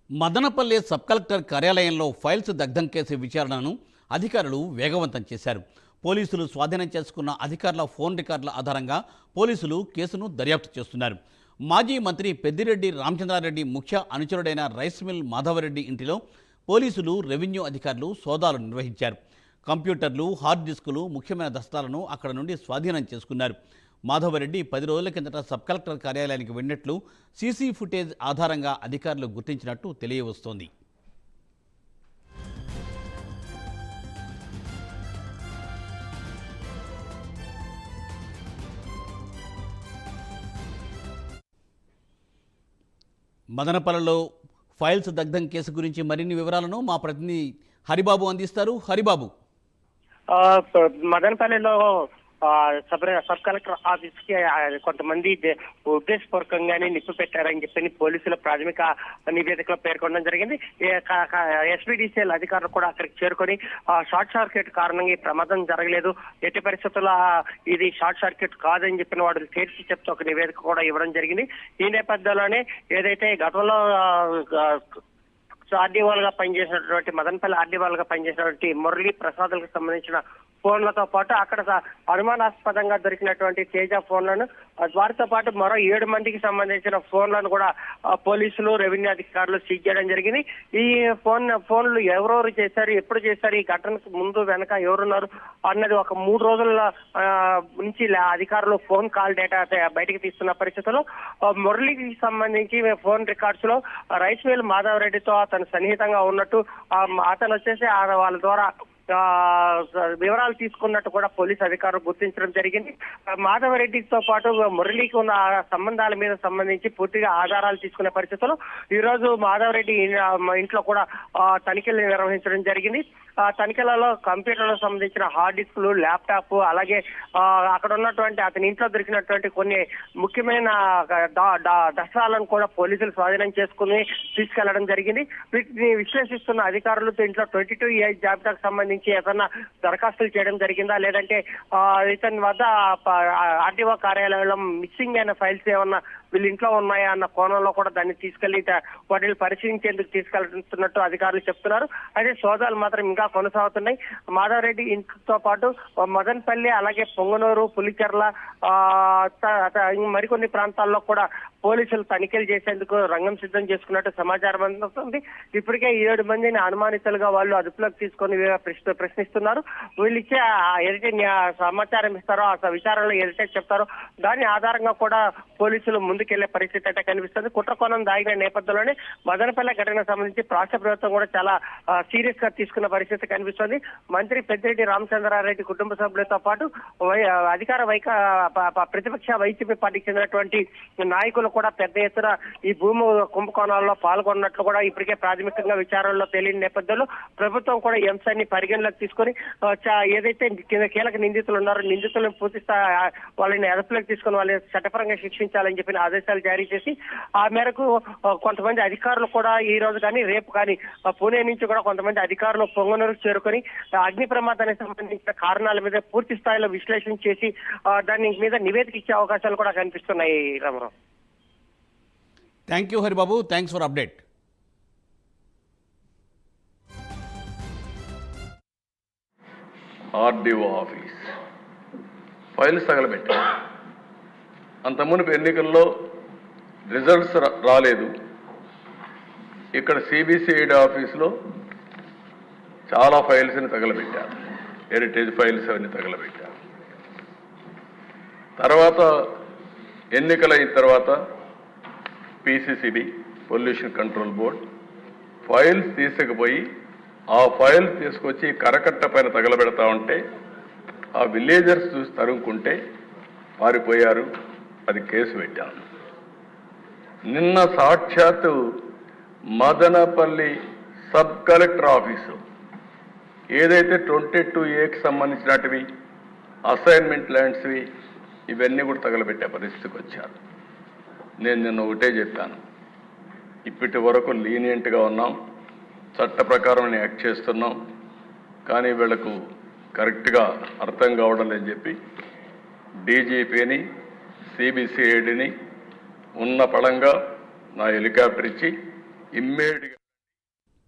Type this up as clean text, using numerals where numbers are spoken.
Madanapalle sub collector కార్యాలయంలో files దగ్ధం case విచారణను అధికారులు వేగవంతం చేశారు. పోలీసులు స్వాధీనం చేసుకున్న అధికారుల ఫోన్ రికార్డుల ఆధారంగా పోలీసులు కేసును దర్యాప్తు చేస్తున్నారు. మాజీ మంత్రి పెద్దిరెడ్డి రామచంద్రారెడ్డి ముఖ్య అనుచరుడైన రైస్ మిల్ మాధవరెడ్డి ఇంటిలో పోలీసులు, రెవెన్యూ అధికారులు సోదాలు నిర్వహించారు. కంప్యూటర్లు, హార్డ్ డిస్కులు, ముఖ్యమైన దస్తాలను అక్కడ నుండి స్వాధీనం చేసుకున్నారు. మాధవరెడ్డి 10 రోజుల కిందట సబ్ కలెక్టర్ కార్యాలయానికి వెళ్ళినట్లు సీసీ ఫుటేజ్ ఆధారంగా అధికారులు గుర్తించినట్టు తెలియవస్తోంది. మదనపల్లిలో ఫైల్స్ దగ్ధం కేసు గురించి మరిన్ని వివరాలను మా ప్రతినిధి హరిబాబు అందిస్తారు. హరిబాబు, మదనపల్లిలో సబ్ కలెక్టర్ ఆఫీస్ కి కొంతమంది ఉద్దేశపూర్వకంగానే నిప్పు పెట్టారని చెప్పి పోలీసుల ప్రాథమిక నివేదికలో పేర్కొనడం జరిగింది. ఎస్పీడీసీఎల్ అధికారులు కూడా అక్కడికి చేరుకొని షార్ట్ సర్క్యూట్ కారణంగా ఈ ప్రమాదం జరగలేదు, ఎట్టి పరిస్థితుల్లో ఇది షార్ట్ సర్క్యూట్ కాదని చెప్పిన వాడు తేల్చి చెప్తూ ఒక నివేదిక కూడా ఇవ్వడం జరిగింది. ఈ నేపథ్యంలోనే ఏదైతే గతంలో ఆర్డీఓలుగా పనిచేసినటువంటి మదనపల్లి ఆర్డీఓలుగా పనిచేసినటువంటి మురళీ ప్రసాద్లకు సంబంధించిన ఫోన్లతో పాటు అక్కడ అనుమానాస్పదంగా దొరికినటువంటి తేజ ఫోన్లను, వారితో పాటు మరో 7 మందికి సంబంధించిన ఫోన్లను కూడా పోలీసులు, రెవెన్యూ అధికారులు సీజ్ చేయడం జరిగింది. ఈ ఫోన్లు ఎవరెవరు చేశారు, ఎప్పుడు చేశారు, ఈ ఘటనకు ముందు వెనక ఎవరున్నారు అన్నది ఒక 3 రోజుల నుంచి అధికారులు ఫోన్ కాల్ డేటా బయటకు తీస్తున్న పరిస్థితుల్లో మురళికి సంబంధించి ఫోన్ రికార్డ్స్ లో రైస్ మిల్ మాధవరెడ్డితో అతను సన్నిహితంగా ఉన్నట్టు, అతను వచ్చేసి వాళ్ళ ద్వారా వివరాలు తీసుకున్నట్టు కూడా పోలీసు అధికారులు గుర్తించడం జరిగింది. మాధవరెడ్డితో పాటు మురళికి ఉన్న సంబంధాల మీద సంబంధించి పూర్తిగా ఆధారాలు తీసుకునే పరిస్థితుల్లో ఈ రోజు మాధవరెడ్డి ఇంట్లో కూడా తనిఖీలు నిర్వహించడం జరిగింది. తనిఖీలలో కంప్యూటర్లకు సంబంధించిన హార్డ్ డిస్క్లు, ల్యాప్టాప్, అలాగే అక్కడ ఉన్నటువంటి అతని ఇంట్లో దొరికినటువంటి కొన్ని ముఖ్యమైన దస్త్రాలను కూడా పోలీసులు స్వాధీనం చేసుకుని తీసుకెళ్లడం జరిగింది. వీటిని విశ్లేషిస్తున్న అధికారులు ఇంట్లో 22A జాబితాకు సంబంధించి ఏదన్నా దరఖాస్తులు చేయడం జరిగిందా, లేదంటే ఇతని వద్ద ఆర్డీఓ కార్యాలయంలో మిస్సింగ్ అయిన ఫైల్స్ ఏమన్నా వీళ్ళ ఇంట్లో ఉన్నాయా అన్న కోణంలో కూడా దాన్ని తీసుకెళ్లి వాటిని పరిశీలించేందుకు తీసుకెళ్తున్నట్టు అధికారులు చెప్తున్నారు. అయితే సోదాలు మాత్రం ఇంకా కొనసాగుతున్నాయి. మాధవరెడ్డి ఇంటితో పాటు మదనపల్లి, అలాగే పొంగనూరు, పులిచెర్ల, మరికొన్ని ప్రాంతాల్లో కూడా పోలీసులు తనిఖీలు చేసేందుకు రంగం సిద్ధం చేసుకున్నట్టు సమాచారం అందుతుంది. ఇప్పటికే 7 మందిని అనుమానితులుగా వాళ్ళు అదుపులోకి తీసుకొని ప్రశ్నిస్తున్నారు. వీళ్ళు ఇచ్చే ఏదైతే సమాచారం ఇస్తారో, ఆ విచారణలో ఏదైతే చెప్తారో దాని ఆధారంగా కూడా పోలీసులు ముందుకెళ్లే పరిస్థితి అయితే కనిపిస్తుంది. కుట్రకోణం దాగిన నేపథ్యంలోనే మదనపల్లి ఘటనకు సంబంధించి రాష్ట్ర ప్రభుత్వం కూడా చాలా సీరియస్ గా తీసుకున్న పరిస్థితి కనిపిస్తుంది. మంత్రి పెద్దిరెడ్డి రామచంద్రారెడ్డి కుటుంబ సభ్యులతో పాటు ప్రతిపక్ష వైసీపీ పార్టీకి చెందినటువంటి నాయకులు కూడా పెద్ద ఎత్తున ఈ భూమి కుంభకోణాల్లో పాల్గొన్నట్లు కూడా ఇప్పటికే ప్రాథమికంగా విచారణలో తేలిన నేపథ్యంలో ప్రభుత్వం కూడా ఈ అంశాన్ని పరిగణలోకి తీసుకొని ఏదైతే కీలక నిందితులు ఉన్నారో నిందితులను పూర్తి వాళ్ళని అదుపులోకి తీసుకుని వాళ్ళని చట్టపరంగా శిక్షించాలని చెప్పిన ఆదేశాలు జారీ చేసి ఆ మేరకు కొంతమంది అధికారులు కూడా ఈ రోజు కానీ రేపు కానీ పూణే నుంచి కూడా కొంతమంది అధికారులు పొంగనూరుకు చేరుకొని అగ్ని ప్రమాదానికి సంబంధించిన కారణాల మీద పూర్తి స్థాయిలో విశ్లేషణ చేసి దాని మీద నివేదిక ఇచ్చే అవకాశాలు కూడా కనిపిస్తున్నాయి. Ramarao, thank you Haribabu, thanks for update. RDO office files తగలబెట్టారు. అంత మునుపు ఎన్నికల్లో రిజల్ట్స్ రాలేదు. ఇక్కడ సిబిసిఐడి ఆఫీస్లో చాలా ఫైల్స్ని తగలబెట్టారు. హెరిటేజ్ ఫైల్స్ అవన్నీ తగలబెట్టారు. తర్వాత ఎన్నికలైన తర్వాత పిసిసిబి, పొల్యూషన్ కంట్రోల్ బోర్డ్ ఫైల్స్ తీసుకుపోయి ఆ ఫైల్స్ తీసుకొచ్చి కరకట్ట పైన తగలబెడతా ఉంటే ఆ విలేజర్స్ చూసి తరుముకుంటే పారిపోయారు. అది కేసు పెట్టాను. నిన్న సాక్షాత్తు మదనపల్లి సబ్ కలెక్టర్ ఆఫీసు ఏదైతే 22Aకి సంబంధించినటివి అసైన్మెంట్ ల్యాండ్స్వి ఇవన్నీ కూడా తగలబెట్టే పరిస్థితికి వచ్చారు. నేను నిన్న ఒకటే చెప్పాను, ఇప్పటి వరకు లీనియంట్గా ఉన్నాం, చట్ట ప్రకారం యాక్ట్ చేస్తున్నాం, కానీ వీళ్లకు కరెక్ట్గా అర్థం కావడం లేదని చెప్పి డీజీపీని, సిబిసిఐడిని ఉన్న పడంగా నా హెలికాప్టర్ ఇచ్చి ఇమ్మీడియట్గా